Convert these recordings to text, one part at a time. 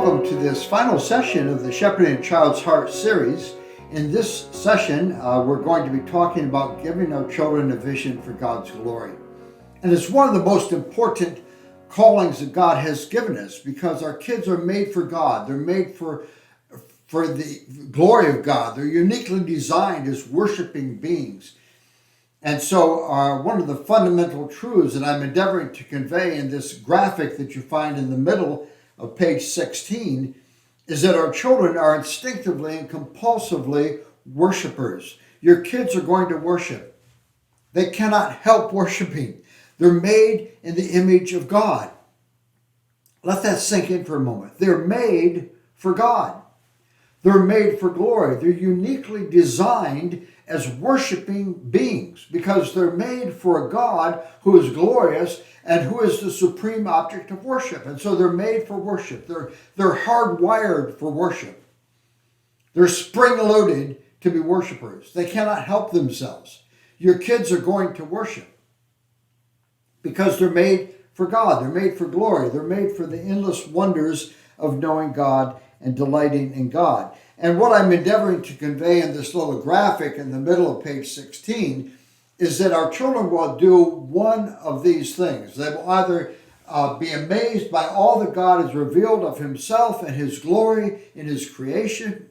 welcome to this final session of the Shepherding a Child's Heart series. In this session, we're going to be talking about giving our children a vision for God's glory. And it's one of the most important callings that God has given us because our kids are made for God. They're made for the glory of God. They're uniquely designed as worshiping beings. And so one of the fundamental truths that I'm endeavoring to convey in this graphic that you find in the middle of page 16 is that our children are instinctively and compulsively worshipers. Your kids are going to worship. They cannot help worshiping. They're made in the image of God. Let that sink in for a moment. They're made for God. They're made for glory. They're uniquely designed as worshiping beings because they're made for a God who is glorious and who is the supreme object of worship. And so they're made for worship. They're hardwired for worship. They're spring-loaded to be worshipers. They cannot help themselves. Your kids are going to worship because they're made for God. They're made for glory. They're made for the endless wonders of knowing God and delighting in God. And what I'm endeavoring to convey in this little graphic in the middle of page 16 is that our children will do one of these things. They will either be amazed by all that God has revealed of himself and his glory in his creation,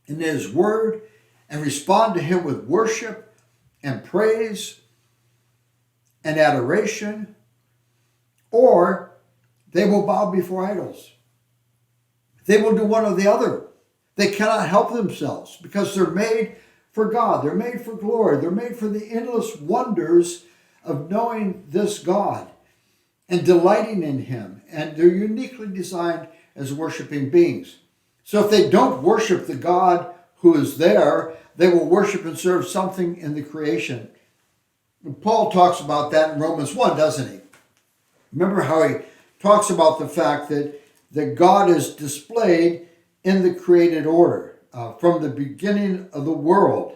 in his word, and respond to him with worship and praise and adoration, or they will bow before idols. They will do one or the other. They cannot help themselves because they're made for God. They're made for glory. They're made for the endless wonders of knowing this God and delighting in him. And they're uniquely designed as worshiping beings. So if they don't worship the God who is there, they will worship and serve something in the creation. And Paul talks about that in Romans 1, doesn't he? Remember how he talks about the fact that God is displayed in the created order. From the beginning of the world,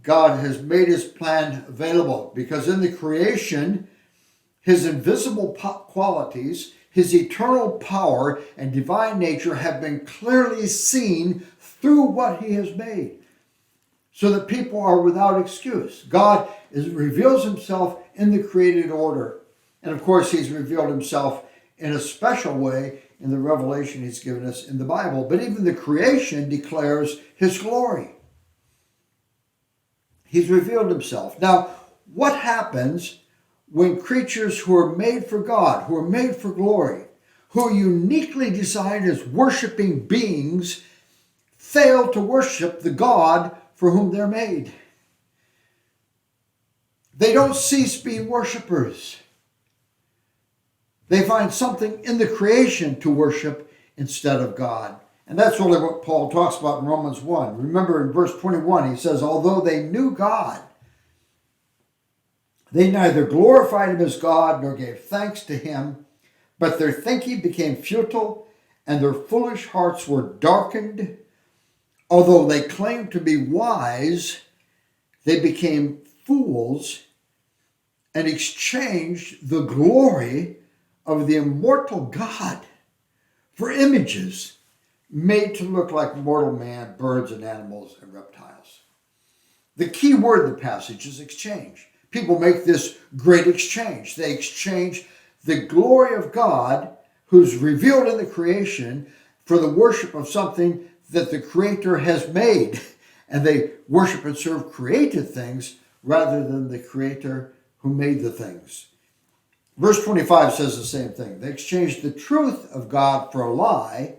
God has made his plan available because in the creation, his invisible qualities, his eternal power and divine nature have been clearly seen through what he has made so that people are without excuse. God reveals himself in the created order. And of course, he's revealed himself in a special way in the revelation he's given us in the Bible. But even the creation declares his glory. He's revealed himself. Now, what happens when creatures who are made for God, who are made for glory, who are uniquely designed as worshiping beings, fail to worship the God for whom they're made? They don't cease being worshipers. They find something in the creation to worship instead of God. And that's really what Paul talks about in Romans 1. Remember in verse 21, he says, although they knew God, they neither glorified him as God nor gave thanks to him, but their thinking became futile and their foolish hearts were darkened. Although they claimed to be wise, they became fools and exchanged the glory of the immortal God for images made to look like mortal man, birds and animals and reptiles. The key word in the passage is exchange. People make this great exchange. They exchange the glory of God, who's revealed in the creation, for the worship of something that the Creator has made. And they worship and serve created things rather than the Creator who made the things. Verse 25 says the same thing. They exchanged the truth of God for a lie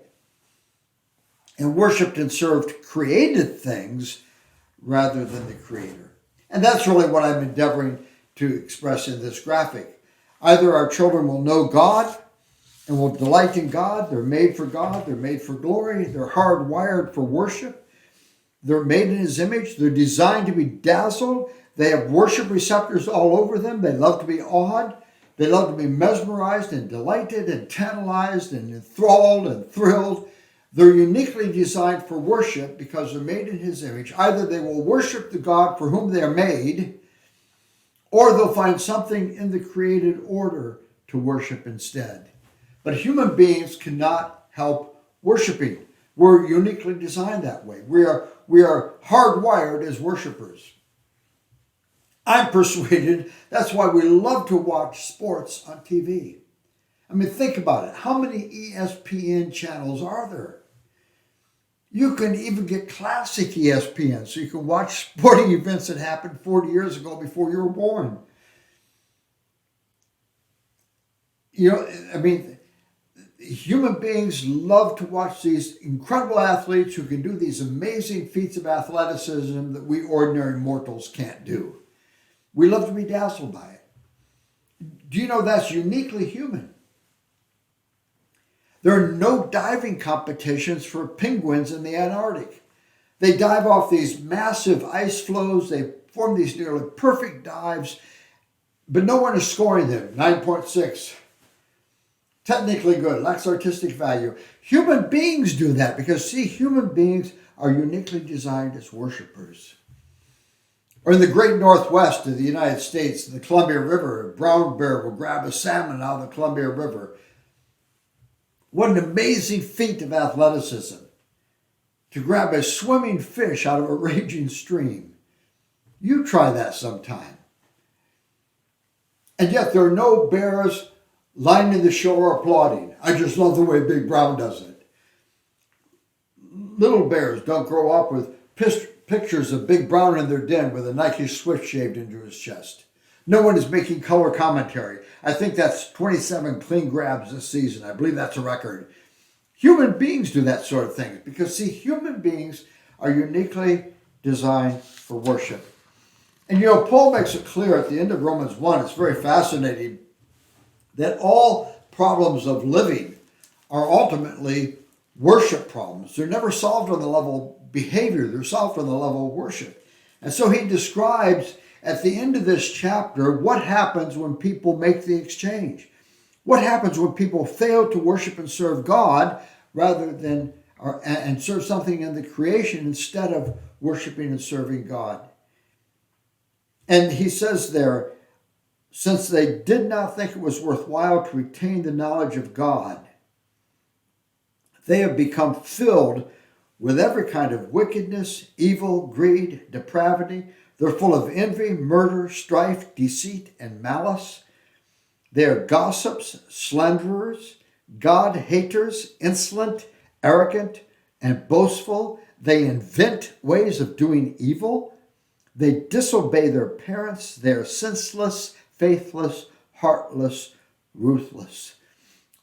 and worshiped and served created things rather than the Creator. And that's really what I'm endeavoring to express in this graphic. Either our children will know God and will delight in God. They're made for God. They're made for glory. They're hardwired for worship. They're made in his image. They're designed to be dazzled. They have worship receptors all over them. They love to be awed. They love to be mesmerized and delighted and tantalized and enthralled and thrilled. They're uniquely designed for worship because they're made in his image. Either they will worship the God for whom they're made, or they'll find something in the created order to worship instead. But human beings cannot help worshiping. We're uniquely designed that way. We are hardwired as worshipers. I'm persuaded that's why we love to watch sports on TV. I mean, think about it. How many ESPN channels are there? You can even get classic ESPN, so you can watch sporting events that happened 40 years ago before you were born. Human beings love to watch these incredible athletes who can do these amazing feats of athleticism that we ordinary mortals can't do. We love to be dazzled by it. Do you know that's uniquely human? There are no diving competitions for penguins in the Antarctic. They dive off these massive ice floes. They form these nearly perfect dives, but no one is scoring them. 9.6. Technically good, lacks artistic value. Human beings do that because, see, human beings are uniquely designed as worshipers. Or in the great Northwest of the United States, the Columbia River, a brown bear will grab a salmon out of the Columbia River. What an amazing feat of athleticism to grab a swimming fish out of a raging stream. You try that sometime. And yet there are no bears lining the shore applauding. I just love the way Big Brown does it. Little bears don't grow up with pictures of Big Brown in their den with a Nike Swift shaved into his chest. No one is making color commentary. I think that's 27 clean grabs this season. I believe that's a record. Human beings do that sort of thing because, see, human beings are uniquely designed for worship. And Paul makes it clear at the end of Romans 1, it's very fascinating, that all problems of living are ultimately worship problems. They're never solved on the level of behavior. They're solved on the level of worship. And so he describes at the end of this chapter what happens when people make the exchange. What happens when people fail to worship and serve God rather than and serve something in the creation instead of worshiping and serving God. And he says there, since they did not think it was worthwhile to retain the knowledge of God, they have become filled with every kind of wickedness, evil, greed, depravity. They're full of envy, murder, strife, deceit, and malice. They are gossips, slanderers, God-haters, insolent, arrogant, and boastful. They invent ways of doing evil. They disobey their parents. They are senseless, faithless, heartless, ruthless.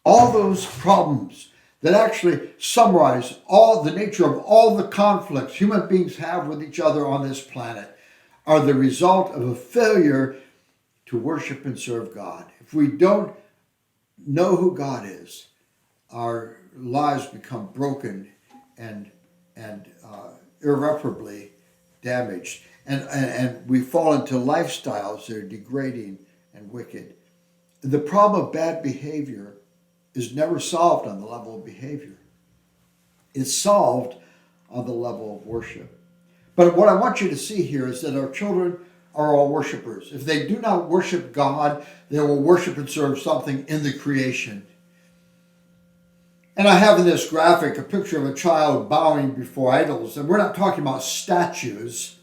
All those problems that actually summarize all the nature of all the conflicts human beings have with each other on this planet are the result of a failure to worship and serve God. If we don't know who God is, our lives become broken and irreparably damaged. And we fall into lifestyles that are degrading and wicked. The problem of bad behavior is never solved on the level of behavior. It's solved on the level of worship. But what I want you to see here is that our children are all worshipers. If they do not worship God, they will worship and serve something in the creation. And I have in this graphic a picture of a child bowing before idols. And we're not talking about statues.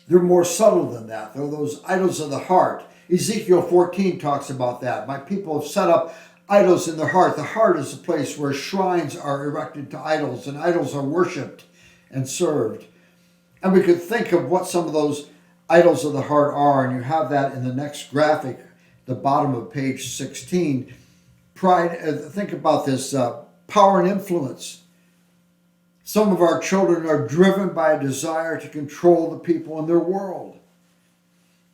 They're more subtle than that. They're those idols of the heart. Ezekiel 14 talks about that. My people have set up idols in their heart. The heart is a place where shrines are erected to idols, and idols are worshipped and served. And we could think of what some of those idols of the heart are, and you have that in the next graphic, the bottom of page 16. Pride, think about this, power and influence. Some of our children are driven by a desire to control the people in their world.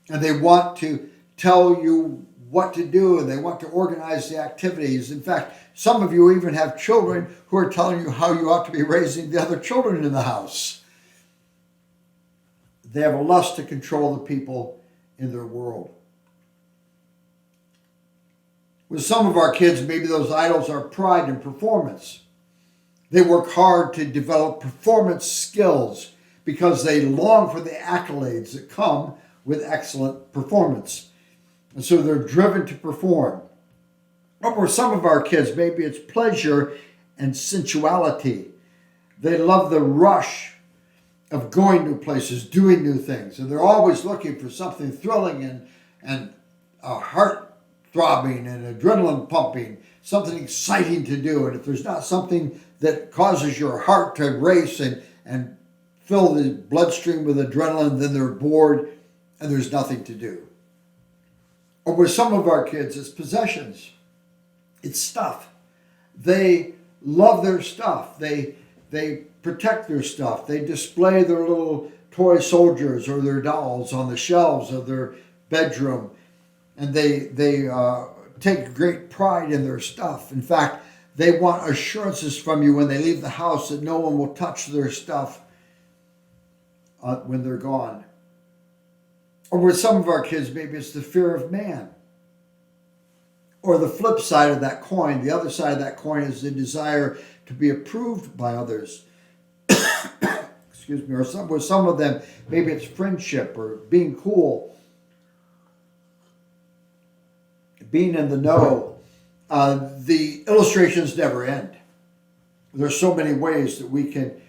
And they want to tell you what to do, and they want to organize the activities. In fact, some of you even have children who are telling you how you ought to be raising the other children in the house. They have a lust to control the people in their world. With some of our kids, maybe those idols are pride and performance. They work hard to develop performance skills because they long for the accolades that come with excellent performance. And so they're driven to perform. Or for some of our kids, maybe it's pleasure and sensuality. They love the rush of going new places, doing new things, and they're always looking for something thrilling and heart throbbing and adrenaline pumping, something exciting to do. And if there's not something that causes your heart to race and fill the bloodstream with adrenaline, then they're bored and there's nothing to do. Or with some of our kids, it's possessions. It's stuff. They love their stuff. They protect their stuff. They display their little toy soldiers or their dolls on the shelves of their bedroom, and they take great pride in their stuff. In fact, they want assurances from you when they leave the house that no one will touch their stuff when they're gone. Or with some of our kids, maybe it's the fear of man. Or the flip side of that coin, the other side of that coin is the desire to be approved by others. Excuse me. Or with some of them, maybe it's friendship or being cool, being in the know. The illustrations never end. There's so many ways that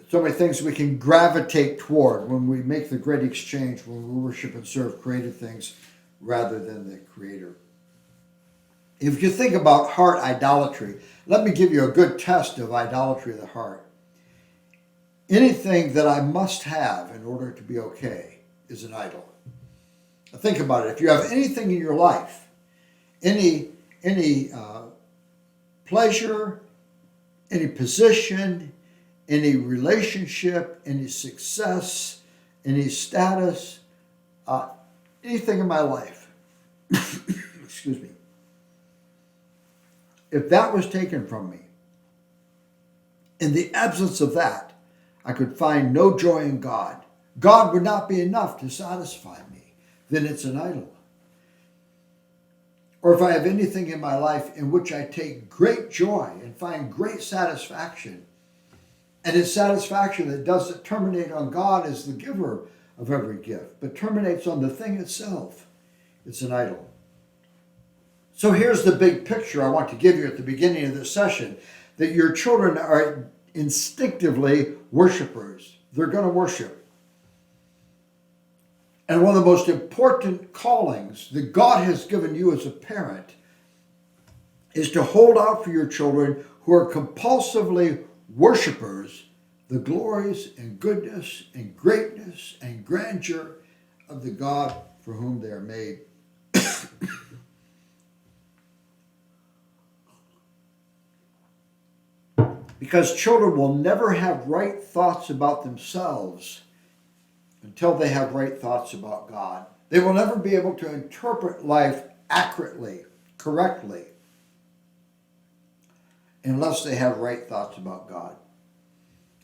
so many things we can gravitate toward when we make the great exchange, when we worship and serve created things rather than the Creator. If you think about heart idolatry, let me give you a good test of idolatry of the heart. Anything that I must have in order to be okay is an idol. Now think about it. If you have anything in your life, any pleasure, any position, any relationship, any success, any status, anything in my life, excuse me, if that was taken from me, in the absence of that, I could find no joy in God. God would not be enough to satisfy me. Then it's an idol. Or if I have anything in my life in which I take great joy and find great satisfaction, and it's satisfaction that doesn't terminate on God as the giver of every gift, but terminates on the thing itself, it's an idol. So here's the big picture I want to give you at the beginning of this session, that your children are instinctively worshipers. They're going to worship. And one of the most important callings that God has given you as a parent is to hold out for your children who are compulsively worshipers the glories and goodness and greatness and grandeur of the God for whom they are made. Because children will never have right thoughts about themselves until they have right thoughts about God. They will never be able to interpret life accurately, correctly, unless they have right thoughts about God.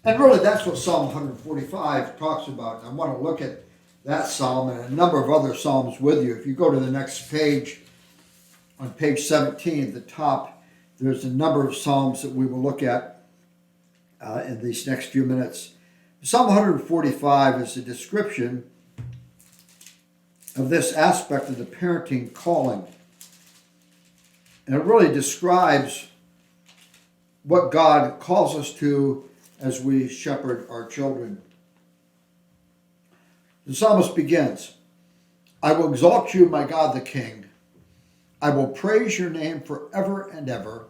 And really, that's what Psalm 145 talks about. I want to look at that psalm and a number of other psalms with you. If you go to the next page, on page 17 at the top, there's a number of psalms that we will look at in these next few minutes. Psalm 145 is a description of this aspect of the parenting calling. And it really describes what God calls us to as we shepherd our children. The psalmist begins, I will exalt you, my God the King. I will praise your name forever and ever.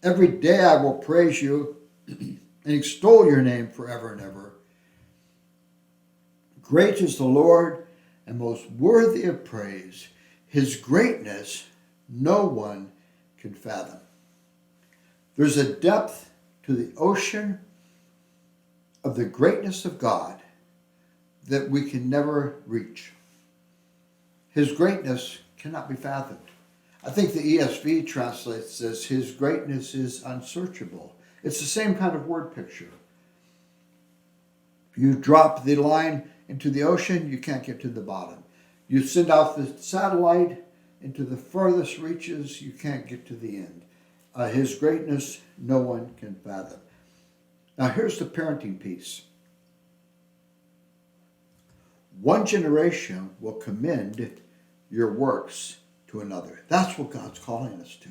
Every day I will praise you and extol your name forever and ever. Great is the Lord and most worthy of praise. His greatness no one can fathom. There's a depth to the ocean of the greatness of God that we can never reach. His greatness cannot be fathomed. I think the ESV translates this, his greatness is unsearchable. It's the same kind of word picture. You drop the line into the ocean, you can't get to the bottom. You send out the satellite into the furthest reaches, you can't get to the end. His greatness, no one can fathom. Now here's the parenting piece. One generation will commend your works to to another. That's what God's calling us to.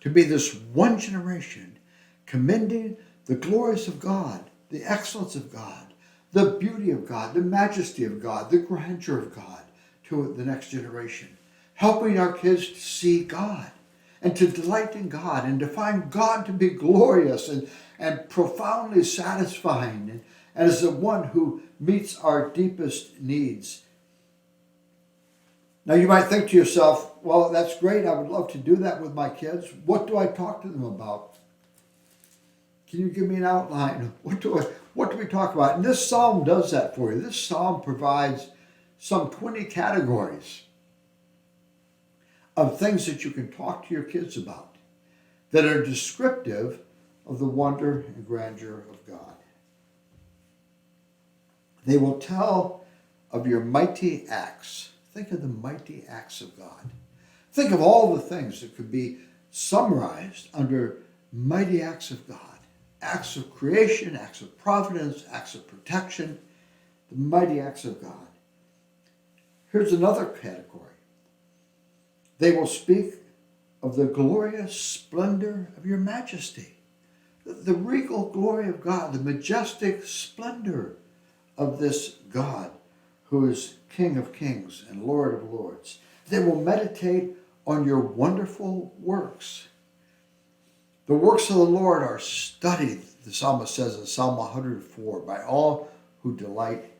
To be this one generation commending the glories of God, the excellence of God, the beauty of God, the majesty of God, the grandeur of God to the next generation. Helping our kids to see God and to delight in God and to find God to be glorious and profoundly satisfying and as the one who meets our deepest needs. Now you might think to yourself, well, that's great. I would love to do that with my kids. What do I talk to them about? Can you give me an outline? What do we talk about? And this psalm does that for you. This psalm provides some 20 categories of things that you can talk to your kids about that are descriptive of the wonder and grandeur of God. They will tell of your mighty acts. Think of the mighty acts of God. Think of all the things that could be summarized under mighty acts of God. Acts of creation, acts of providence, acts of protection, the mighty acts of God. Here's another category. They will speak of the glorious splendor of your majesty, the regal glory of God, the majestic splendor of this God who is King of kings and Lord of lords. They will meditate on your wonderful works. The works of the Lord are studied, the psalmist says in Psalm 104, by all who delight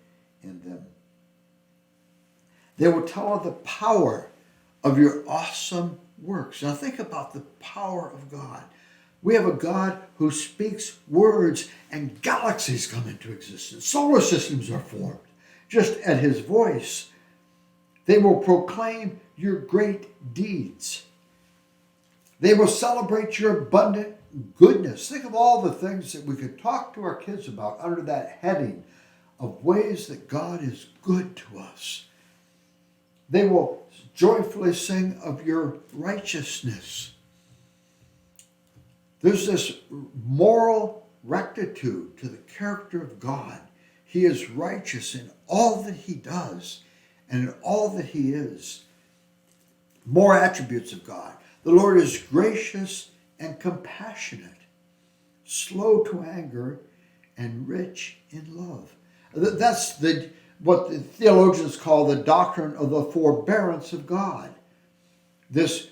in them. They will tell of the power of your awesome works. Now think about the power of God. We have a God who speaks words and galaxies come into existence. Solar systems are formed just at his voice. They will proclaim your great deeds. They will celebrate your abundant goodness. Think of all the things that we could talk to our kids about under that heading of ways that God is good to us. They will joyfully sing of your righteousness. There's this moral rectitude to the character of God. He is righteous in all that he does and in all that he is. More attributes of God. The Lord is gracious and compassionate, slow to anger, and rich in love. That's what the theologians call the doctrine of the forbearance of God. This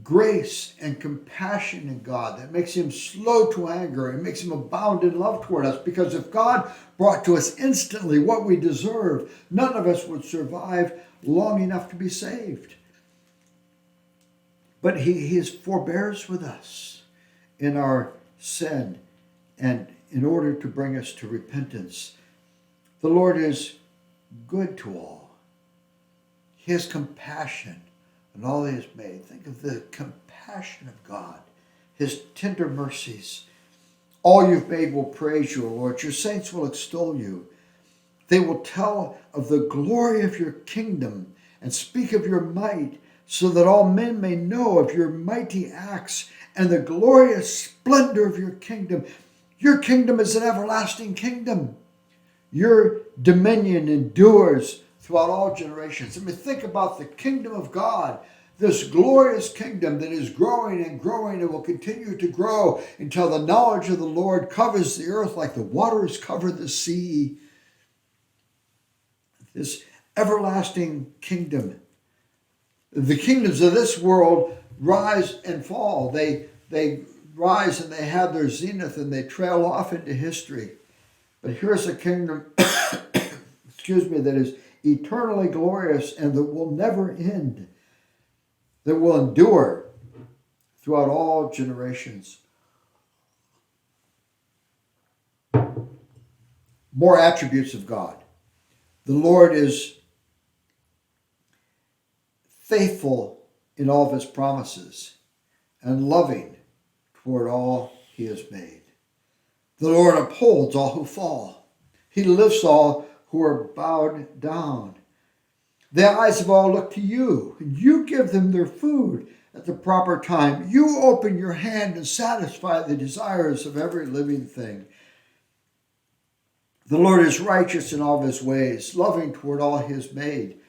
grace and compassion in God that makes him slow to anger and makes him abound in love toward us. Because if God brought to us instantly what we deserve, none of us would survive long enough to be saved. But he forbears with us in our sin and in order to bring us to repentance. The Lord is good to all. He has compassion on all he has made. Think of the compassion of God, his tender mercies. All you've made will praise you, O Lord. Your saints will extol you. They will tell of the glory of your kingdom and speak of your might, so that all men may know of your mighty acts and the glorious splendor of your kingdom. Your kingdom is an everlasting kingdom. Your dominion endures throughout all generations. I mean, think about the kingdom of God, this glorious kingdom that is growing and growing and will continue to grow until the knowledge of the Lord covers the earth like the waters cover the sea. This everlasting kingdom. The kingdoms of this world rise and fall. They rise and they have their zenith and they trail off into history. But here's a kingdom, that is eternally glorious and that will never end, that will endure throughout all generations. More attributes of God. The Lord is faithful in all of his promises and loving toward all he has made. The Lord upholds all who fall. He lifts all who are bowed down. The eyes of all look to you, and you give them their food at the proper time. You open your hand and satisfy the desires of every living thing. The Lord is righteous in all of his ways, loving toward all he has made.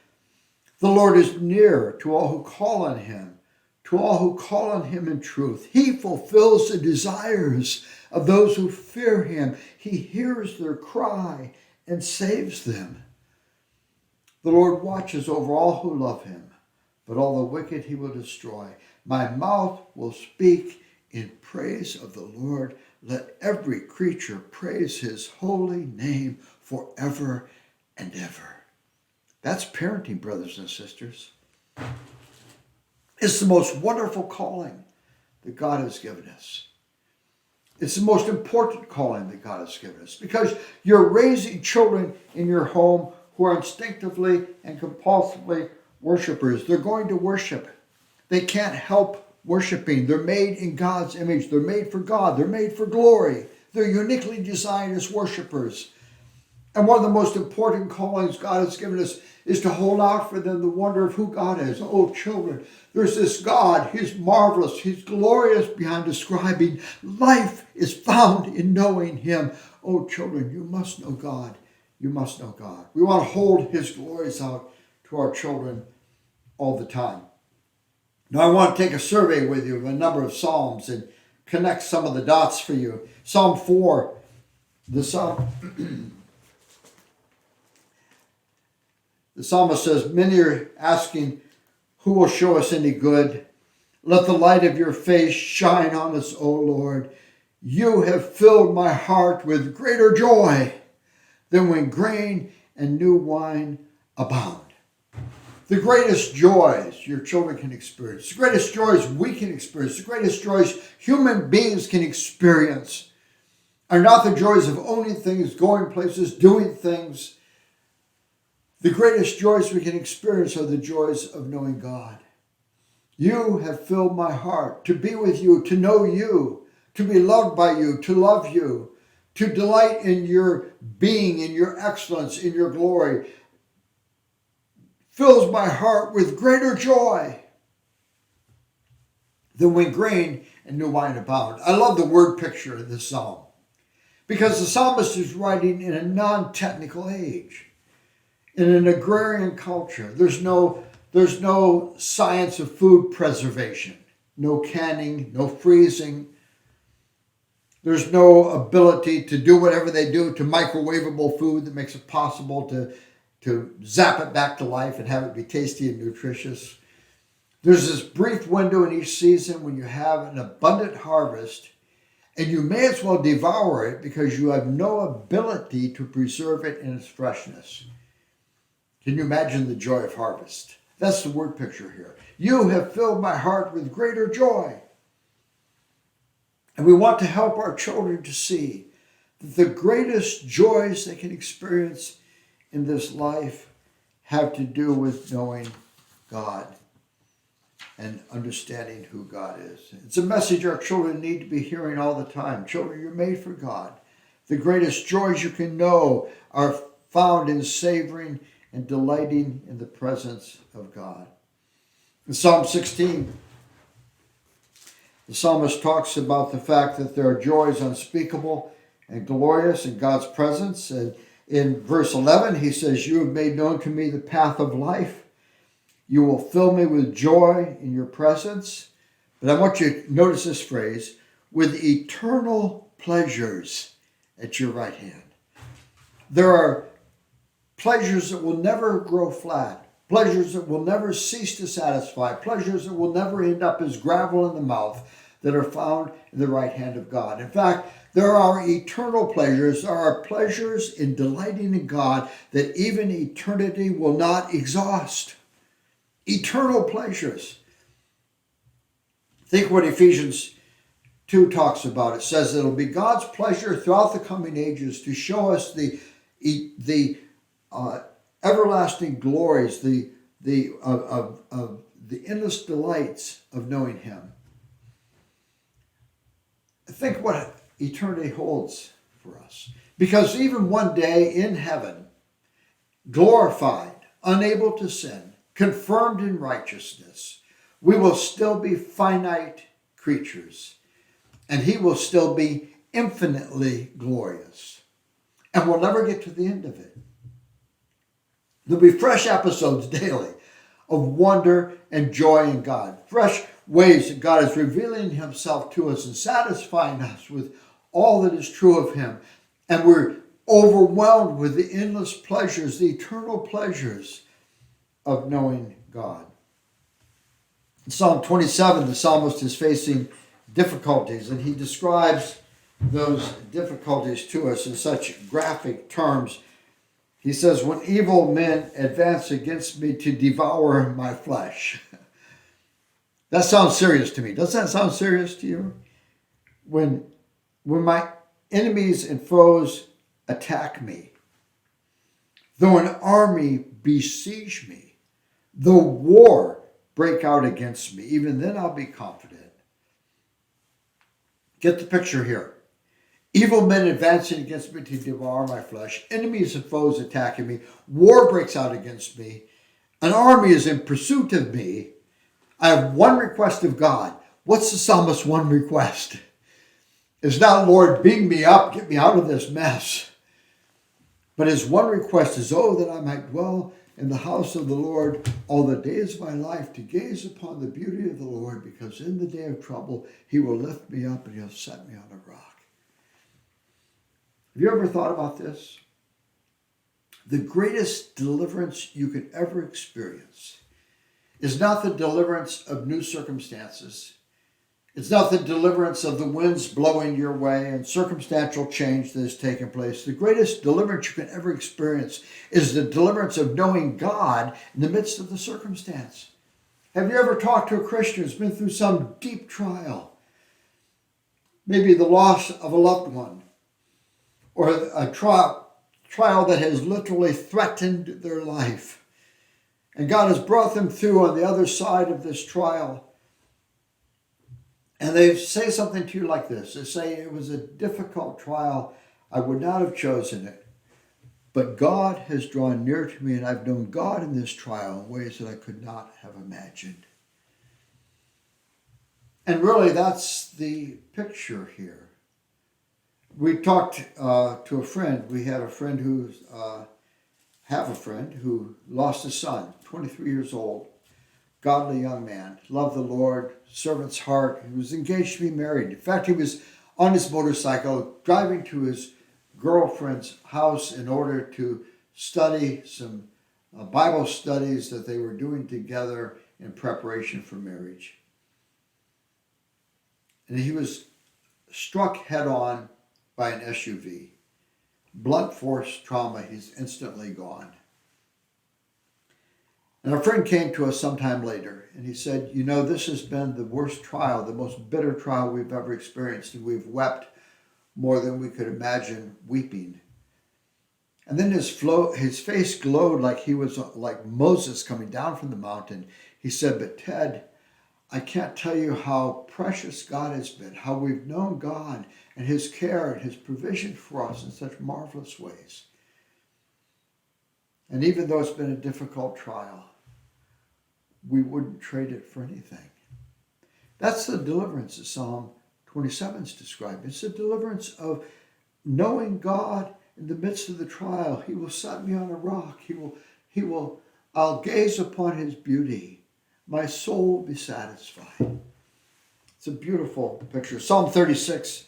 The Lord is near to all who call on him, to all who call on him in truth. He fulfills the desires of those who fear him. He hears their cry and saves them. The Lord watches over all who love him, but all the wicked he will destroy. My mouth will speak in praise of the Lord. Let every creature praise his holy name forever and ever. That's parenting, brothers and sisters. It's the most wonderful calling that God has given us. It's the most important calling that God has given us, because you're raising children in your home who are instinctively and compulsively worshipers. They're going to worship. They can't help worshiping. They're made in God's image. They're made for God. They're made for glory. They're uniquely designed as worshipers. And one of the most important callings God has given us is to hold out for them the wonder of who God is. Oh, children, there's this God. He's marvelous. He's glorious beyond describing. Life is found in knowing him. Oh, children, you must know God. You must know God. We want to hold his glories out to our children all the time. Now, I want to take a survey with you of a number of Psalms and connect some of the dots for you. Psalm 4, the psalmist says, many are asking, who will show us any good? Let the light of your face shine on us, O Lord. You have filled my heart with greater joy than when grain and new wine abound. The greatest joys your children can experience, the greatest joys we can experience, the greatest joys human beings can experience are not the joys of owning things, going places, doing things. The greatest joys we can experience are the joys of knowing God. You have filled my heart to be with you, to know you, to be loved by you, to love you, to delight in your being, in your excellence, in your glory. Fills my heart with greater joy than when grain and new wine abound. I love the word picture of this psalm because the psalmist is writing in a non-technical age, in an agrarian culture. There's no science of food preservation, no canning, no freezing. There's no ability to do whatever they do to microwavable food that makes it possible to zap it back to life and have it be tasty and nutritious. There's this brief window in each season when you have an abundant harvest, and you may as well devour it because you have no ability to preserve it in its freshness. Can you imagine the joy of harvest? That's the word picture here. You have filled my heart with greater joy. And we want to help our children to see that the greatest joys they can experience in this life have to do with knowing God and understanding who God is. It's a message our children need to be hearing all the time. Children, you're made for God. The greatest joys you can know are found in savoring and delighting in the presence of God. In Psalm 16, the psalmist talks about the fact that there are joys unspeakable and glorious in God's presence. And in verse 11, he says, you have made known to me the path of life. You will fill me with joy in your presence. But I want you to notice this phrase, with eternal pleasures at your right hand. There are pleasures that will never grow flat, pleasures that will never cease to satisfy, pleasures that will never end up as gravel in the mouth that are found in the right hand of God. In fact, there are eternal pleasures. There are pleasures in delighting in God that even eternity will not exhaust. Eternal pleasures. Think what Ephesians 2 talks about. It says it'll be God's pleasure throughout the coming ages to show us the everlasting glories, the endless delights of knowing Him. Think what eternity holds for us. Because even one day in heaven, glorified, unable to sin, confirmed in righteousness, we will still be finite creatures, and He will still be infinitely glorious. And we'll never get to the end of it. There'll be fresh episodes daily of wonder and joy in God. Fresh ways that God is revealing himself to us and satisfying us with all that is true of him. And we're overwhelmed with the endless pleasures, the eternal pleasures of knowing God. In Psalm 27, the psalmist is facing difficulties, and he describes those difficulties to us in such graphic terms. He says, when evil men advance against me to devour my flesh. That sounds serious to me. Does that sound serious to you? When my enemies and foes attack me, though an army besiege me, though war break out against me, even then I'll be confident. Get the picture here. Evil men advancing against me to devour my flesh, enemies and foes attacking me, war breaks out against me, an army is in pursuit of me. I have one request of God. What's the psalmist's one request? It's not, Lord, beam me up, get me out of this mess. But his one request is, oh, that I might dwell in the house of the Lord all the days of my life, to gaze upon the beauty of the Lord, because in the day of trouble, he will lift me up and he'll set me on a rock. Have you ever thought about this? The greatest deliverance you could ever experience is not the deliverance of new circumstances. It's not the deliverance of the winds blowing your way and circumstantial change that has taken place. The greatest deliverance you can ever experience is the deliverance of knowing God in the midst of the circumstance. Have you ever talked to a Christian who's been through some deep trial? Maybe the loss of a loved one, or a trial that has literally threatened their life. And God has brought them through on the other side of this trial. And they say something to you like this. They say, it was a difficult trial. I would not have chosen it. But God has drawn near to me, and I've known God in this trial in ways that I could not have imagined. And really, that's the picture here. We talked to a friend. We had a friend have a friend who lost a son, 23 years old, godly young man, loved the Lord, servant's heart. He was engaged to be married. In fact, he was on his motorcycle driving to his girlfriend's house in order to study some Bible studies that they were doing together in preparation for marriage. And he was struck head on by an SUV. Blunt force trauma, he's instantly gone. And our friend came to us sometime later, and he said, you know, this has been the worst trial, the most bitter trial we've ever experienced, and we've wept more than we could imagine weeping. And then his face glowed like he was like Moses coming down from the mountain. He said, but Ted, I can't tell you how precious God has been, how we've known God and his care and his provision for us in such marvelous ways. And even though it's been a difficult trial, we wouldn't trade it for anything. That's the deliverance that Psalm 27 is describing. It's the deliverance of knowing God in the midst of the trial. He will set me on a rock. I'll gaze upon his beauty. My soul will be satisfied. It's a beautiful picture. Psalm 36,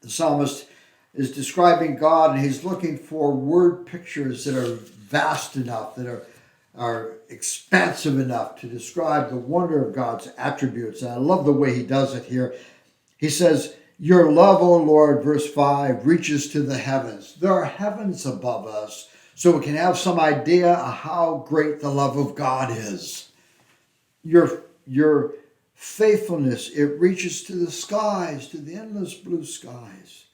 the psalmist is describing God, and he's looking for word pictures that are vast enough, that are expansive enough to describe the wonder of God's attributes. And I love the way he does it here. He says, your love, O Lord, verse 5, reaches to the heavens. There are heavens above us, so we can have some idea of how great the love of God is. Your faithfulness, it reaches to the skies, to the endless blue skies.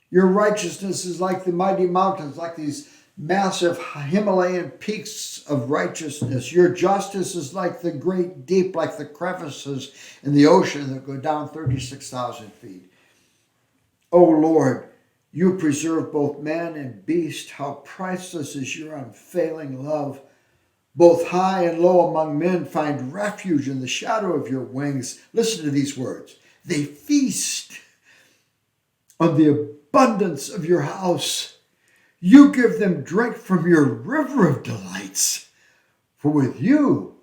Your righteousness is like the mighty mountains, like these massive Himalayan peaks of righteousness. Your justice is like the great deep, like the crevices in the ocean that go down 36,000 feet. O Lord, you preserve both man and beast. How priceless is your unfailing love. Both high and low among men find refuge in the shadow of your wings. Listen to these words. They feast on the abundance of your house. You give them drink from your river of delights. For with you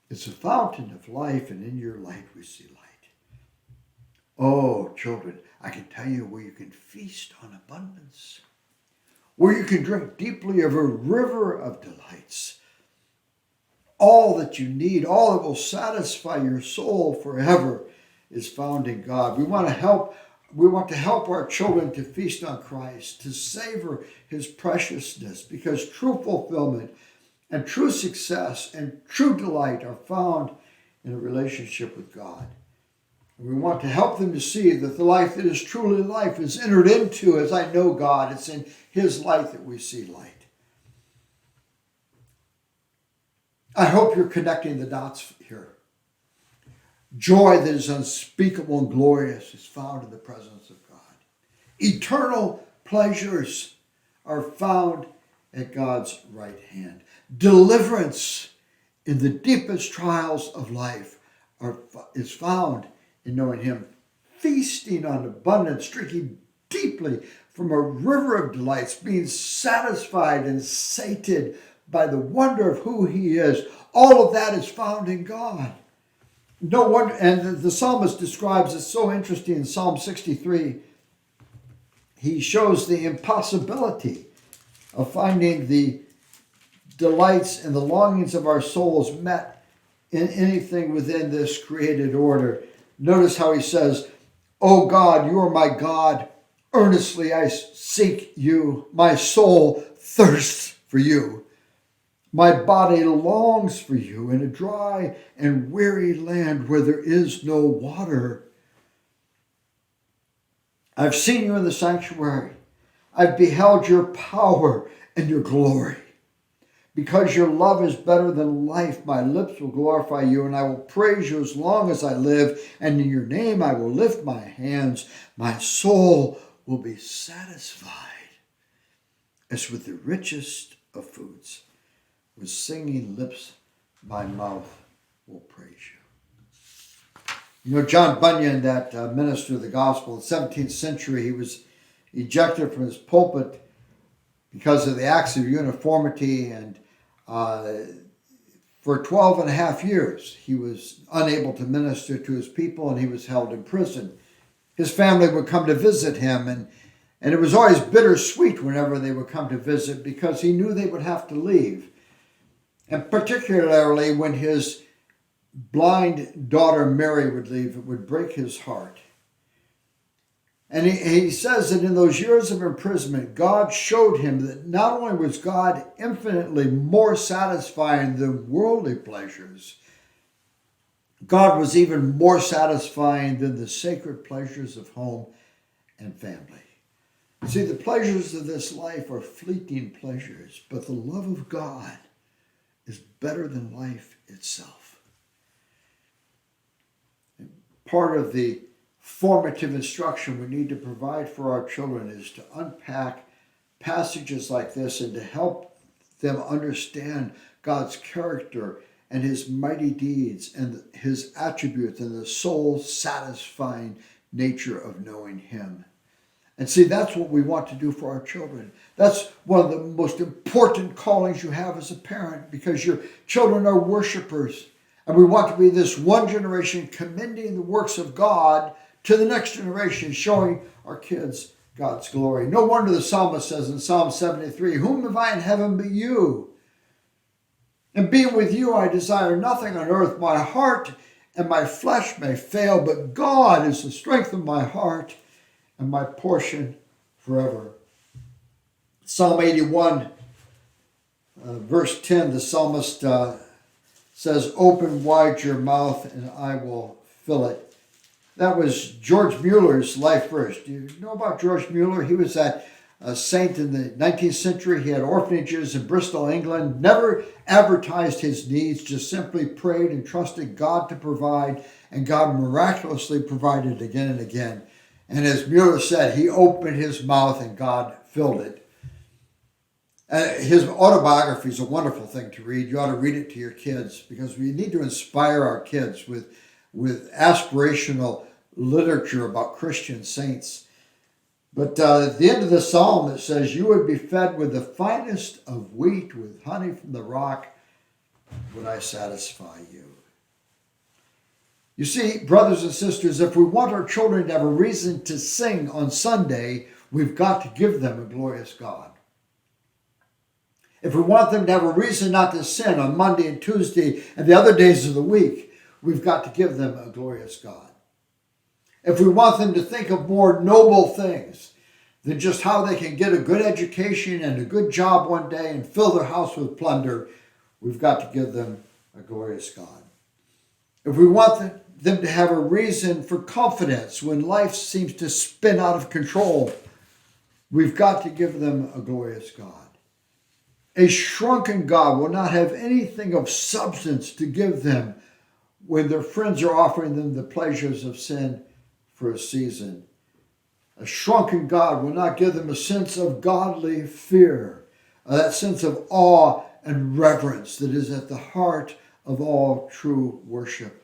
is a fountain of life, and in your light we see light. Oh, children, I can tell you where you can feast on abundance, where you can drink deeply of a river of delights. All that you need, all that will satisfy your soul forever is found in God. We want to help our children to feast on Christ, to savor his preciousness, because true fulfillment and true success and true delight are found in a relationship with God. And we want to help them to see that the life that is truly life is entered into as I know God. It's in his light that we see light. I hope you're connecting the dots here. Joy that is unspeakable and glorious is found in the presence of God. Eternal pleasures are found at God's right hand. Deliverance in the deepest trials of life is found in knowing him. Feasting on abundance, drinking deeply from a river of delights, being satisfied and sated by the wonder of who he is. All of that is found in God. No wonder, and the psalmist describes it so interesting in Psalm 63. He shows the impossibility of finding the delights and the longings of our souls met in anything within this created order. Notice how he says, "O God, you are my God. Earnestly I seek you. My soul thirsts for you. My body longs for you in a dry and weary land where there is no water. I've seen you in the sanctuary. I've beheld your power and your glory. Because your love is better than life, my lips will glorify you, and I will praise you as long as I live, and in your name I will lift my hands. My soul will be satisfied as with the richest of foods. With singing lips, my mouth will praise you." You know, John Bunyan, that minister of the gospel in the 17th century, he was ejected from his pulpit because of the acts of uniformity, and for 12 and a half years, he was unable to minister to his people, and he was held in prison. His family would come to visit him, and it was always bittersweet whenever they would come to visit, because he knew they would have to leave. And particularly when his blind daughter Mary would leave, it would break his heart. And he says that in those years of imprisonment, God showed him that not only was God infinitely more satisfying than worldly pleasures, God was even more satisfying than the sacred pleasures of home and family. See, the pleasures of this life are fleeting pleasures, but the love of God is better than life itself. And part of the formative instruction we need to provide for our children is to unpack passages like this and to help them understand God's character and his mighty deeds and his attributes and the soul-satisfying nature of knowing him. And see, that's what we want to do for our children. That's one of the most important callings you have as a parent, because your children are worshipers. And we want to be this one generation commending the works of God to the next generation, showing our kids God's glory. No wonder the psalmist says in Psalm 73, "Whom have I in heaven but you? And being with you, I desire nothing on earth. My heart and my flesh may fail, but God is the strength of my heart and my portion forever." Psalm 81, verse 10, the psalmist says, "Open wide your mouth and I will fill it." That was George Mueller's life verse. Do you know about George Mueller? He was that saint in the 19th century. He had orphanages in Bristol, England, never advertised his needs, just simply prayed and trusted God to provide, and God miraculously provided again and again. And as Mueller said, he opened his mouth and God filled it. His autobiography is a wonderful thing to read. You ought to read it to your kids, because we need to inspire our kids with aspirational literature about Christian saints. But at the end of the psalm, it says, "You would be fed with the finest of wheat, with honey from the rock, would I satisfy you. You see, brothers and sisters, if we want our children to have a reason to sing on Sunday, we've got to give them a glorious God. If we want them to have a reason not to sin on Monday and Tuesday and the other days of the week, we've got to give them a glorious God. If we want them to think of more noble things than just how they can get a good education and a good job one day and fill their house with plunder, we've got to give them a glorious God. If we want them to have a reason for confidence when life seems to spin out of control, we've got to give them a glorious God. A shrunken God will not have anything of substance to give them when their friends are offering them the pleasures of sin for a season. A shrunken God will not give them a sense of godly fear, that sense of awe and reverence that is at the heart of all true worship.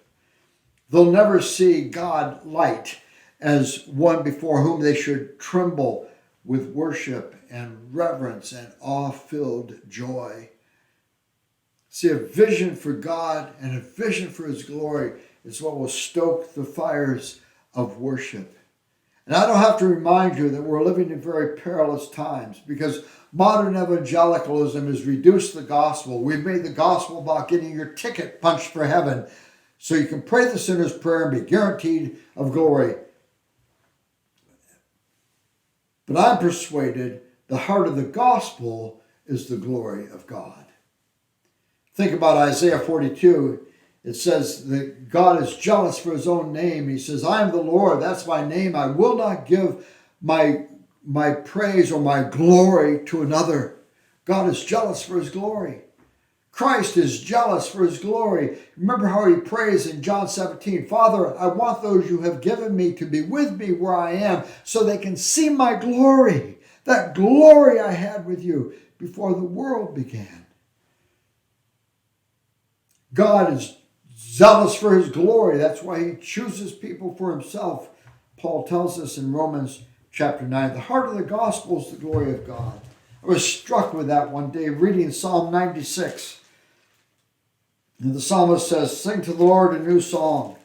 They'll never see God light as one before whom they should tremble with worship and reverence and awe-filled joy. See, a vision for God and a vision for His glory is what will stoke the fires of worship. And I don't have to remind you that we're living in very perilous times because modern evangelicalism has reduced the gospel. We've made the gospel about getting your ticket punched for heaven so you can pray the sinner's prayer and be guaranteed of glory. But I'm persuaded the heart of the gospel is the glory of God. Think about Isaiah 42. It says that God is jealous for His own name. He says, I am the Lord, that's my name. I will not give my praise or my glory to another. God is jealous for His glory. Christ is jealous for His glory. Remember how He prays in John 17, Father, I want those you have given me to be with me where I am so they can see my glory, that glory I had with you before the world began. God is zealous for His glory. That's why He chooses people for Himself. Paul tells us in Romans chapter 9, the heart of the gospel is the glory of God. I was struck with that one day reading Psalm 96. And the psalmist says, sing to the Lord a new song.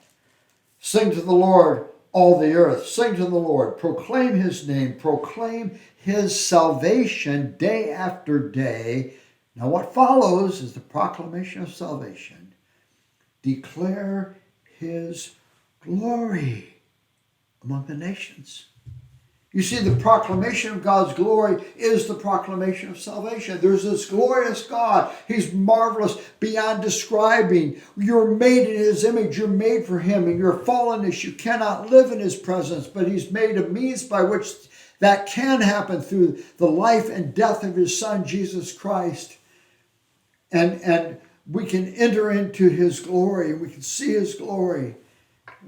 Sing to the Lord all the earth. Sing to the Lord. Proclaim His name. Proclaim His salvation day after day. Now what follows is the proclamation of salvation. Declare His glory among the nations. You see, the proclamation of God's glory is the proclamation of salvation. There's this glorious God. He's marvelous beyond describing. You're made in His image. You're made for Him. In your fallenness, you cannot live in His presence, but He's made a means by which that can happen through the life and death of His Son, Jesus Christ. And we can enter into His glory. We can see His glory.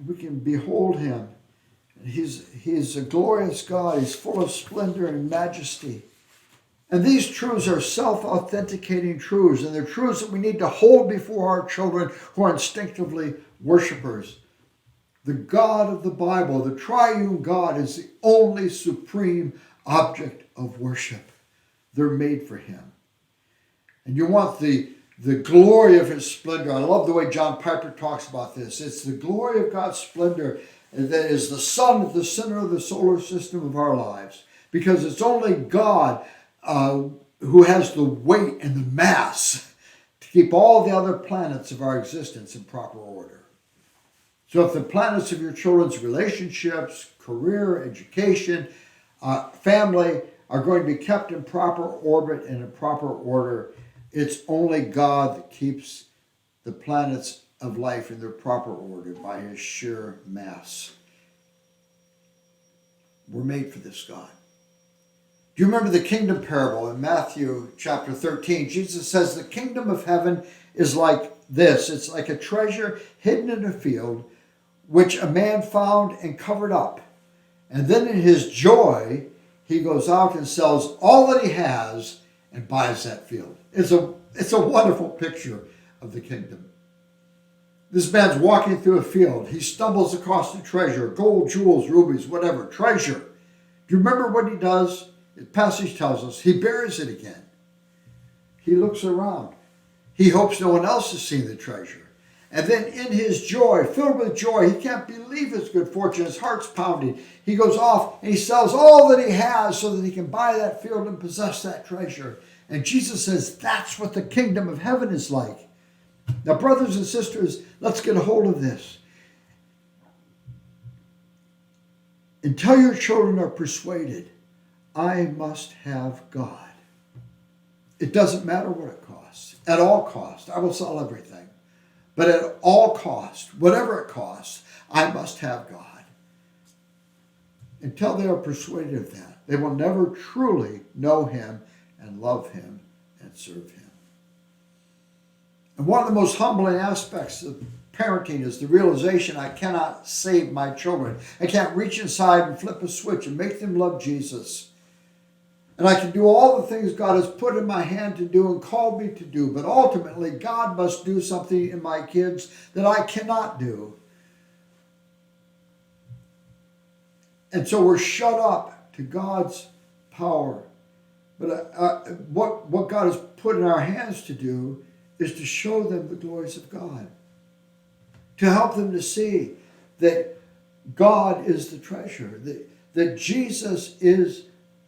We can behold Him. He's a glorious God. He's full of splendor and majesty. And these truths are self-authenticating truths, and they're truths that we need to hold before our children who are instinctively worshipers. The God of the Bible, the triune God, is the only supreme object of worship. They're made for Him. And you want the glory of His splendor. I love the way John Piper talks about this. It's the glory of God's splendor that is the sun at the center of the solar system of our lives. Because it's only God who has the weight and the mass to keep all the other planets of our existence in proper order. So if the planets of your children's relationships, career, education, family are going to be kept in proper orbit and in proper order, it's only God that keeps the planets of life in their proper order by His sheer mass. We're made for this God. Do you remember the kingdom parable in Matthew chapter 13? Jesus says the kingdom of heaven is like this. It's like a treasure hidden in a field, which a man found and covered up. And then in his joy, he goes out and sells all that he has and buys that field. It's a wonderful picture of the kingdom. This man's walking through a field. He stumbles across the treasure, gold, jewels, rubies, whatever, treasure. Do you remember what he does? The passage tells us he buries it again. He looks around. He hopes no one else has seen the treasure. And then in his joy, filled with joy, he can't believe his good fortune. His heart's pounding. He goes off and he sells all that he has so that he can buy that field and possess that treasure. And Jesus says that's what the kingdom of heaven is like. Now, brothers and sisters, let's get a hold of this. Until your children are persuaded, I must have God. It doesn't matter what it costs. At all costs, I will sell everything. But at all cost, whatever it costs, I must have God. Until they are persuaded of that, they will never truly know him and love him and serve him. And one of the most humbling aspects of parenting is the realization I cannot save my children. I can't reach inside and flip a switch and make them love Jesus. And I can do all the things God has put in my hand to do and called me to do. But ultimately, God must do something in my kids that I cannot do. And so we're shut up to God's power. But what God has put in our hands to do is to show them the glories of God. To help them to see that God is the treasure. That Jesus is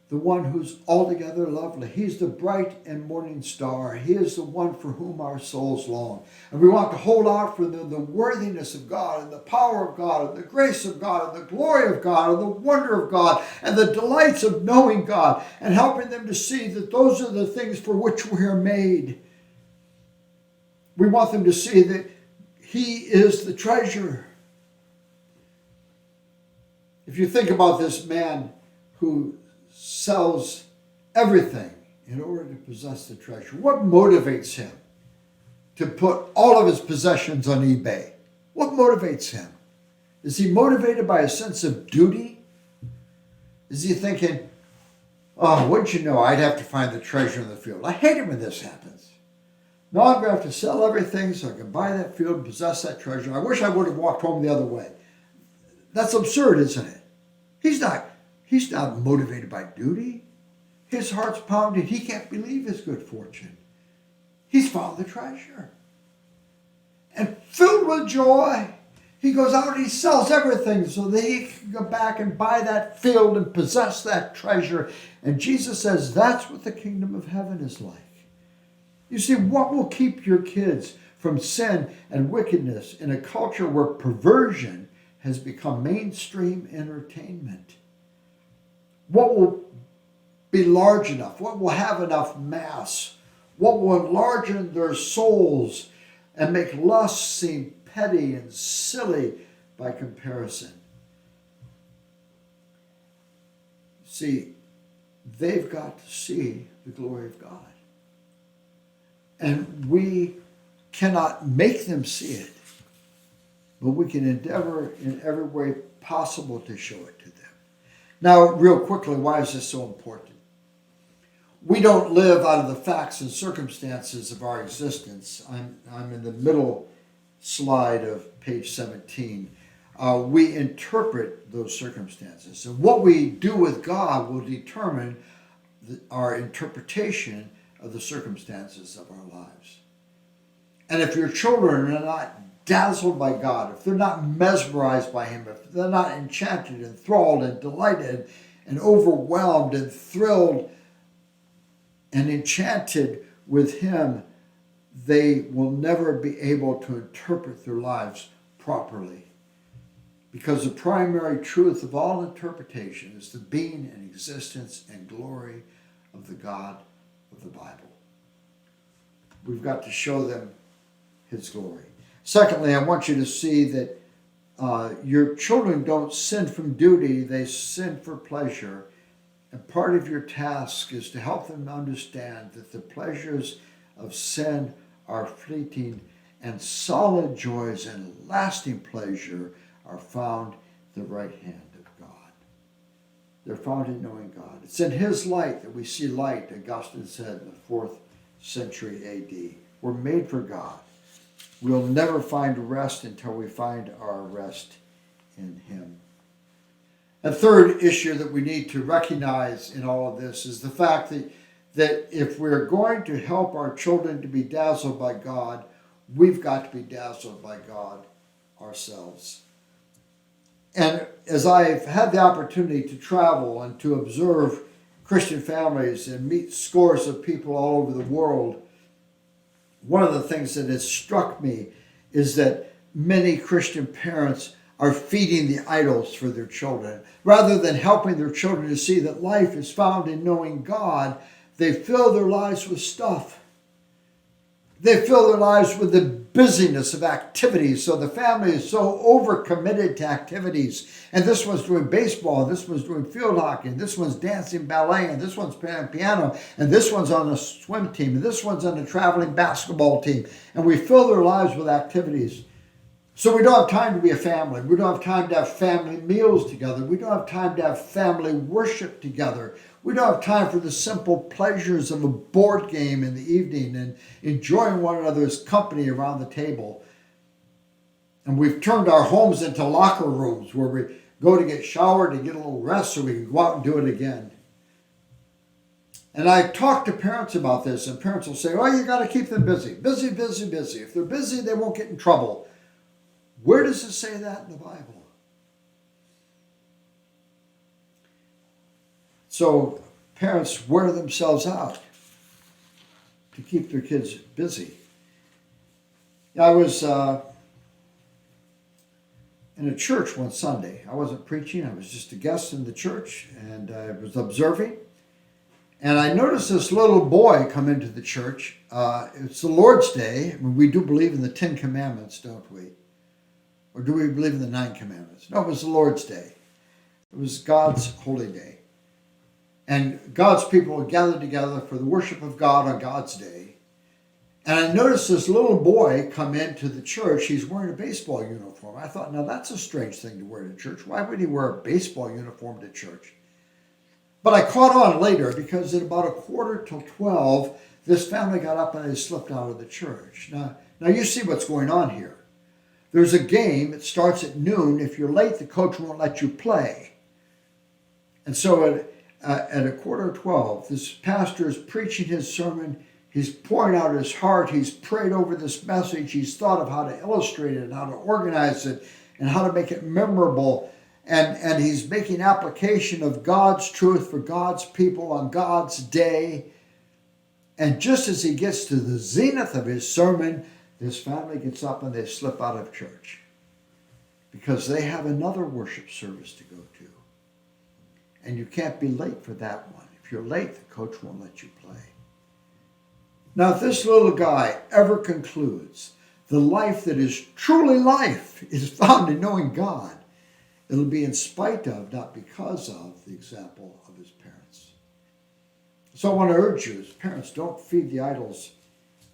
the one who's altogether lovely. He's the bright and morning star. He is the one for whom our souls long. And we want to hold out for them the worthiness of God and the power of God and the grace of God and the glory of God and the wonder of God and the delights of knowing God and helping them to see that those are the things for which we are made. We want them to see that he is the treasure. If you think about this man who sells everything in order to possess the treasure, what motivates him to put all of his possessions on eBay? What motivates him? Is he motivated by a sense of duty? Is he thinking, oh, wouldn't you know, I'd have to find the treasure in the field. I hate it when this happens. No, I'm going to have to sell everything so I can buy that field and possess that treasure. I wish I would have walked home the other way. That's absurd, isn't it? He's not motivated by duty. His heart's pounding. He can't believe his good fortune. He's found the treasure. And filled with joy, he goes out and he sells everything so that he can go back and buy that field and possess that treasure. And Jesus says that's what the kingdom of heaven is like. You see, what will keep your kids from sin and wickedness in a culture where perversion has become mainstream entertainment? What will be large enough? What will have enough mass? What will enlarge their souls and make lust seem petty and silly by comparison? See, they've got to see the glory of God. And we cannot make them see it, but we can endeavor in every way possible to show it to them. Now, real quickly, why is this so important? We don't live out of the facts and circumstances of our existence. I'm in the middle slide of page 17. We interpret those circumstances. And what we do with God will determine our interpretation of the circumstances of our lives. And if your children are not dazzled by God, if they're not mesmerized by him, if they're not enchanted, enthralled, and delighted, and overwhelmed, and thrilled, and enchanted with him, they will never be able to interpret their lives properly. Because the primary truth of all interpretation is the being and existence and glory of the God of the Bible. We've got to show them his glory. Secondly, I want you to see that your children don't sin from duty, they sin for pleasure. And part of your task is to help them understand that the pleasures of sin are fleeting and solid joys and lasting pleasure are found in the right hand of God. They're found in knowing God. It's in his light that we see light, Augustine said in the 4th century A.D. We're made for God. We'll never find rest until we find our rest in him. A third issue that we need to recognize in all of this is the fact that that if we're going to help our children to be dazzled by God, we've got to be dazzled by God ourselves. And as I've had the opportunity to travel and to observe Christian families and meet scores of people all over the world, one of the things that has struck me is that many Christian parents are feeding the idols for their children. Rather than helping their children to see that life is found in knowing God, they fill their lives with stuff. They fill their lives with the busyness of activities. So the family is so overcommitted to activities. And this one's doing baseball, and this one's doing field hockey, and this one's dancing ballet, and this one's playing piano, and this one's on a swim team, and this one's on a traveling basketball team. And we fill their lives with activities. So we don't have time to be a family. We don't have time to have family meals together. We don't have time to have family worship together. We don't have time for the simple pleasures of a board game in the evening and enjoying one another's company around the table. And we've turned our homes into locker rooms where we go to get showered, to get a little rest so we can go out and do it again. And I talk to parents about this, and parents will say, oh, you got to keep them busy. Busy, busy, busy. If they're busy, they won't get in trouble. Where does it say that in the Bible? So parents wear themselves out to keep their kids busy. I was in a church one Sunday. I wasn't preaching. I was just a guest in the church, and I was observing. And I noticed this little boy come into the church. It's the Lord's Day. I mean, we do believe in the 10 Commandments, don't we? Or do we believe in the 9 Commandments? No, it was the Lord's Day. It was God's holy day. And God's people would gather together for the worship of God on God's day. And I noticed this little boy come into the church. He's wearing a baseball uniform. I thought, now that's a strange thing to wear to church. Why would he wear a baseball uniform to church? But I caught on later because at about 11:45, this family got up and they slipped out of the church. Now you see what's going on here. There's a game. It starts at noon. If you're late, the coach won't let you play. And so at 11:45, this pastor is preaching his sermon. He's pouring out his heart. He's prayed over this message. He's thought of how to illustrate it and how to organize it and how to make it memorable. And he's making application of God's truth for God's people on God's day. And just as he gets to the zenith of his sermon, this family gets up and they slip out of church because they have another worship service to go to. And you can't be late for that one. If you're late, the coach won't let you play. Now, if this little guy ever concludes the life that is truly life is found in knowing God, it'll be in spite of, not because of, the example of his parents. So I want to urge you as parents, don't feed the idols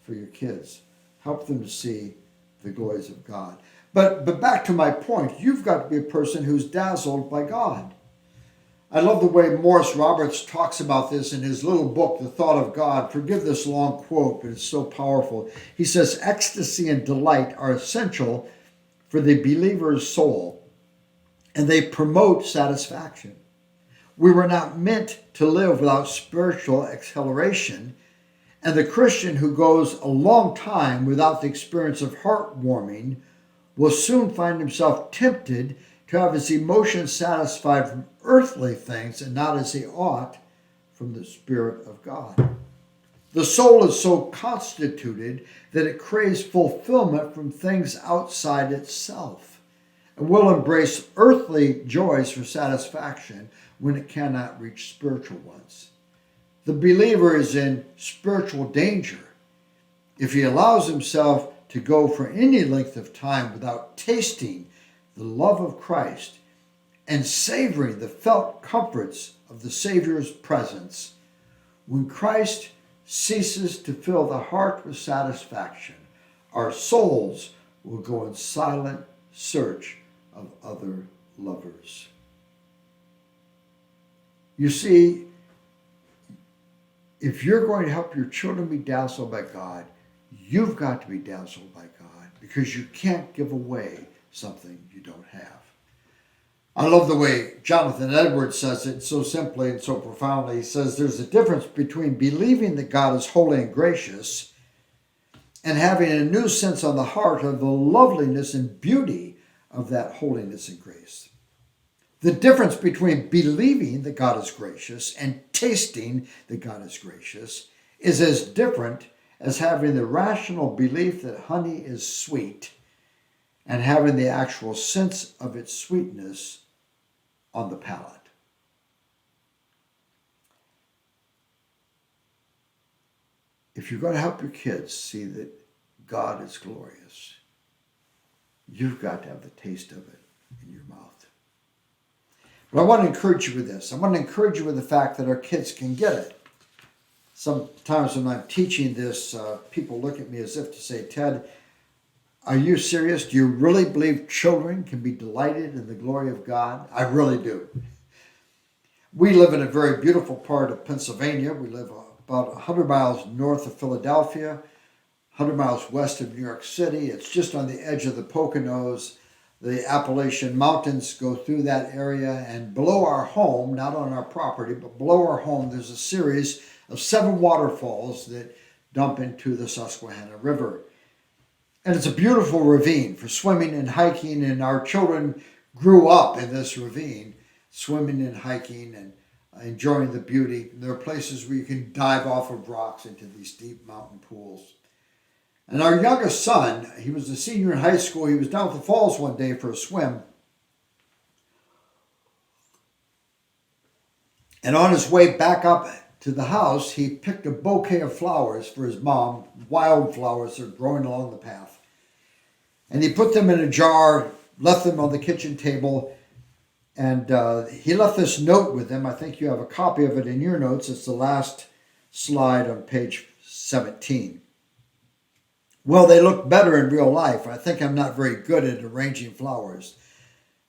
for your kids. Help them to see the glories of God. But back to my point, you've got to be a person who's dazzled by God. I love the way Morris Roberts talks about this in his little book, The Thought of God. Forgive this long quote, but it's so powerful. He says, ecstasy and delight are essential for the believer's soul, and they promote satisfaction. We were not meant to live without spiritual exhilaration, and the Christian who goes a long time without the experience of heartwarming will soon find himself tempted to have his emotions satisfied from earthly things and not as he ought from the Spirit of God. The soul is so constituted that it craves fulfillment from things outside itself and will embrace earthly joys for satisfaction when it cannot reach spiritual ones. The believer is in spiritual danger if he allows himself to go for any length of time without tasting the love of Christ and savoring the felt comforts of the Savior's presence. When Christ ceases to fill the heart with satisfaction, our souls will go in silent search of other lovers. You see, if you're going to help your children be dazzled by God, you've got to be dazzled by God because you can't give away something you don't have. I love the way Jonathan Edwards says it so simply and so profoundly. He says there's a difference between believing that God is holy and gracious and having a new sense on the heart of the loveliness and beauty of that holiness and grace. The difference between believing that God is gracious and tasting that God is gracious is as different as having the rational belief that honey is sweet and having the actual sense of its sweetness on the palate. If you're going to help your kids see that God is glorious, you've got to have the taste of it in your mouth. But I want to encourage you with this. I want to encourage you with the fact that our kids can get it. Sometimes when I'm teaching this, people look at me as if to say, Ted, are you serious? Do you really believe children can be delighted in the glory of God? I really do. We live in a very beautiful part of Pennsylvania. We live about 100 miles north of Philadelphia, 100 miles west of New York City. It's just on the edge of the Poconos. The Appalachian Mountains go through that area, and below our home, not on our property, but below our home, there's a series of 7 waterfalls that dump into the Susquehanna River. And it's a beautiful ravine for swimming and hiking, and our children grew up in this ravine, swimming and hiking and enjoying the beauty. There are places where you can dive off of rocks into these deep mountain pools. And our youngest son, he was a senior in high school. He was down at the falls one day for a swim. And on his way back up to the house, he picked a bouquet of flowers for his mom, wildflowers that are growing along the path. And he put them in a jar, left them on the kitchen table, and he left this note with them. I think you have a copy of it in your notes. It's the last slide on page 17. Well, they look better in real life. I think I'm not very good at arranging flowers.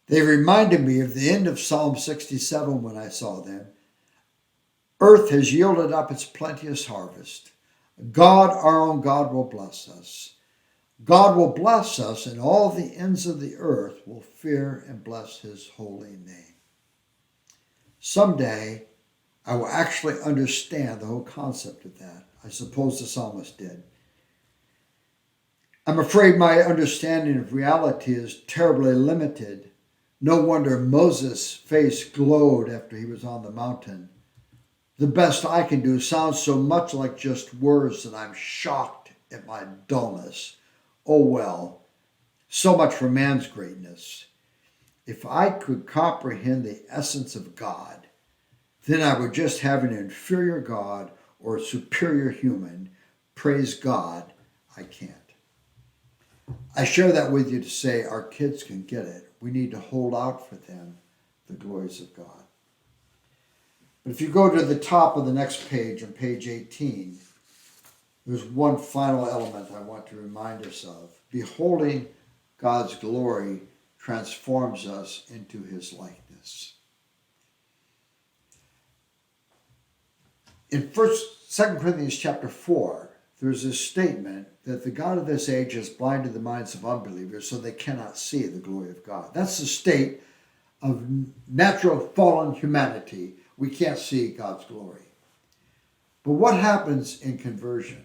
They reminded me of the end of Psalm 67 when I saw them. Earth has yielded up its plenteous harvest. God, our own God, will bless us. God will bless us, and all the ends of the earth will fear and bless his holy name. Someday, I will actually understand the whole concept of that. I suppose the psalmist did. I'm afraid my understanding of reality is terribly limited. No wonder Moses' face glowed after he was on the mountain. The best I can do sounds so much like just words that I'm shocked at my dullness. Oh well, so much for man's greatness. If I could comprehend the essence of God, then I would just have an inferior God or a superior human. Praise God, I can't. I share that with you to say our kids can get it. We need to hold out for them the glories of God. But if you go to the top of the next page, on page 18, there's one final element I want to remind us of. Beholding God's glory transforms us into his likeness. In 2 Corinthians chapter 4, there's this statement that the God of this age has blinded the minds of unbelievers so they cannot see the glory of God. That's the state of natural fallen humanity. We can't see God's glory. But what happens in conversion?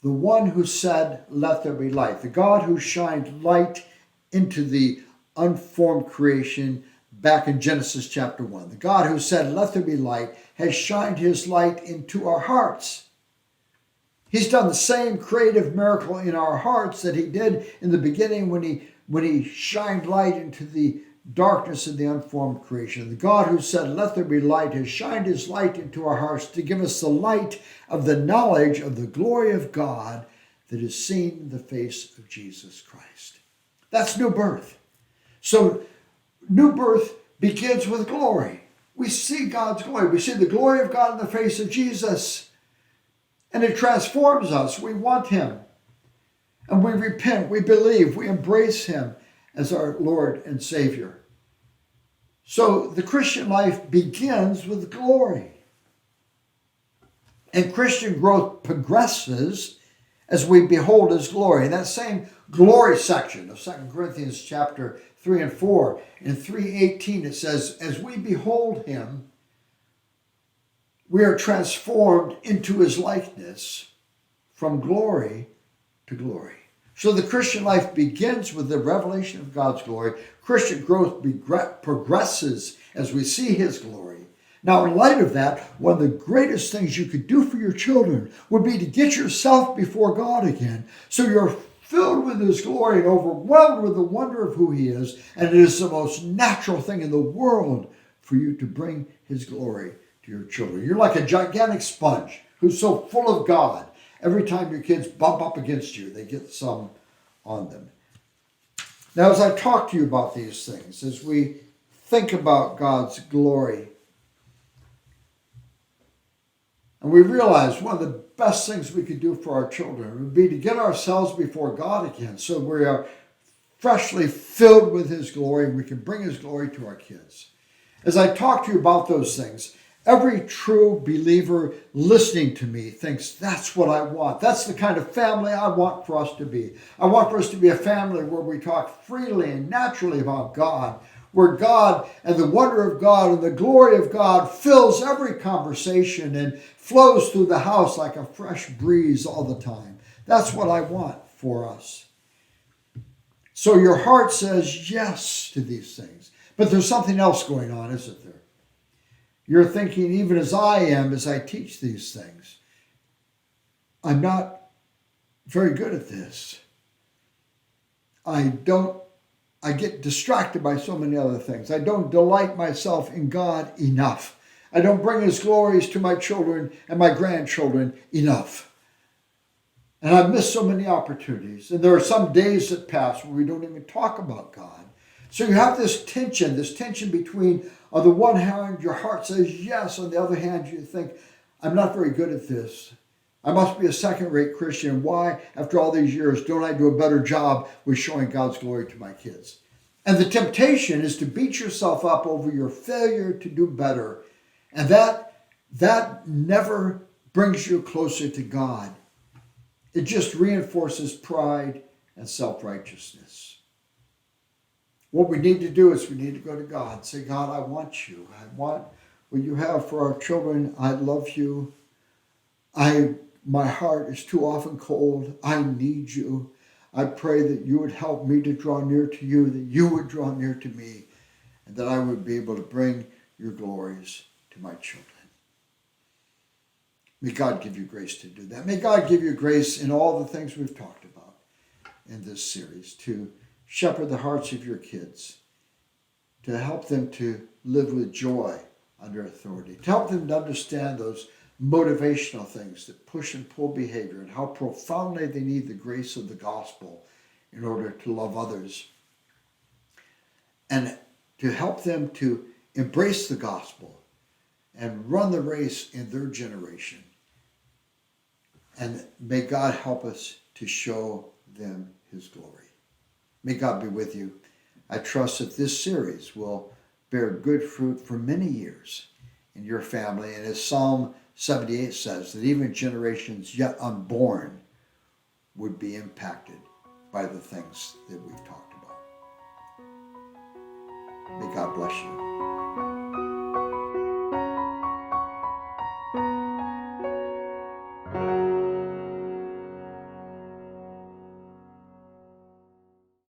The one who said, let there be light, the God who shined light into the unformed creation back in Genesis chapter 1, the God who said, let there be light, has shined his light into our hearts. He's done the same creative miracle in our hearts that he did in the beginning when he shined light into the darkness of the unformed creation. The God who said, let there be light, has shined his light into our hearts to give us the light of the knowledge of the glory of God that is seen in the face of Jesus Christ. That's new birth. So new birth begins with glory. We see God's glory. We see the glory of God in the face of Jesus. And it transforms us. We want him. And we repent, we believe, we embrace him as our Lord and Savior. So the Christian life begins with glory. And Christian growth progresses as we behold his glory. In that same glory section of 2 Corinthians chapter 3 and 4. In 3:18 it says, as we behold him, we are transformed into his likeness from glory to glory. So the Christian life begins with the revelation of God's glory. Christian growth progresses as we see his glory. Now, in light of that, one of the greatest things you could do for your children would be to get yourself before God again, so you're filled with his glory and overwhelmed with the wonder of who he is, and it is the most natural thing in the world for you to bring his glory to your children. You're like a gigantic sponge who's so full of God. Every time your kids bump up against you, they get some on them. Now, as I talk to you about these things, as we think about God's glory, and we realize one of the best things we could do for our children would be to get ourselves before God again, so we are freshly filled with his glory and we can bring his glory to our kids. As I talk to you about those things, every true believer listening to me thinks, that's what I want. That's the kind of family I want for us to be. I want for us to be a family where we talk freely and naturally about God, where God and the wonder of God and the glory of God fills every conversation and flows through the house like a fresh breeze all the time. That's what I want for us. So your heart says yes to these things. But there's something else going on, isn't there? You're thinking, even as I am, as I teach these things, I'm not very good at this. I get distracted by so many other things. I don't delight myself in God enough. I don't bring his glories to my children and my grandchildren enough. And I've missed so many opportunities. And there are some days that pass where we don't even talk about God. So you have this tension between, on the one hand, your heart says yes. On the other hand, you think, I'm not very good at this. I must be a second-rate Christian. Why, after all these years, don't I do a better job with showing God's glory to my kids? And the temptation is to beat yourself up over your failure to do better. And that never brings you closer to God. It just reinforces pride and self-righteousness. What we need to do is we need to go to God. Say, God, I want you. I want what you have for our children. I love you. My heart is too often cold. I need you. I pray that you would help me to draw near to you, that you would draw near to me, and that I would be able to bring your glories to my children. May God give you grace to do that. May God give you grace in all the things we've talked about in this series, to shepherd the hearts of your kids, to help them to live with joy under authority, to help them to understand those motivational things that push and pull behavior, and how profoundly they need the grace of the gospel in order to love others, and to help them to embrace the gospel and run the race in their generation. And may God help us to show them his glory. May God be with you. I trust that this series will bear good fruit for many years in your family. And as Psalm 78 says, that even generations yet unborn would be impacted by the things that we've talked about. May God bless you.